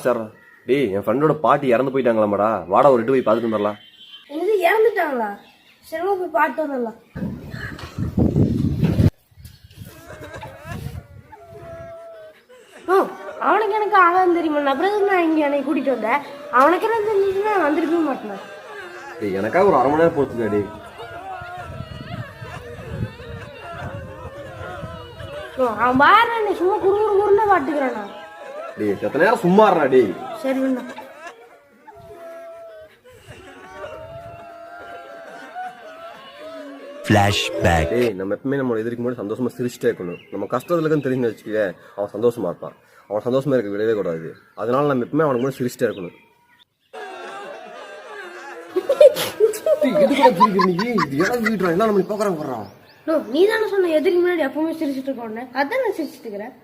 Sir. டேய் என் ஃப்ரெண்டோட பாட்டி இறந்து போயிட்டாங்களாமாடா, வாடா ஒரு 2 போய் பார்த்துட்டு வந்துடலாம். என்னது இறந்துட்டாங்களா? சரி போய் பாட்டு வந்துடலாம். அவனுக்கு எனக்கு ஆகாது தெரியுமா? அப்புறம் நான் இங்க என்னை கூட்டிட்டு வந்தேன். அவனுக்கு என்ன தெரிஞ்சுன்னா வந்திருக்கவே மாட்டேன். டேய் எனக்காக ஒரு 1/2 மணி நேரம் பொறுத்துக்கா. டேய் அவன் பாரு நீ சும்மா குறுகுறுன்னு பாட்டுக்கிறானா. டேய் எத்தனை நேரம் சும்மா இருடா. டேய் சரி வேணா. Flashback. டேய் நம்ம எப்பவுமே நம்ம எதிர்க்கும் போது சந்தோஷமா சிரிச்சுட்டே இருக்கணும். நம்ம கஷ்டத்துல இருக்குன்னு தெரிஞ்சு வச்சுக்கவே அவன் சந்தோஷமா இருப்பான். அவன் சந்தோஷமா இருக்க விடவே கூடாது. அதனால நம்ம எப்பவுமே அவனுக்கு கூட சிரிச்சுட்டே இருக்கணும். நீ தானே சொன்ன எதிர்க்கு முன்னாடி எப்பவுமே சிரிச்சுட்டு இருக்கோன்னு. அதான் நான் சிரிச்சுட்டு இருக்கிறேன்.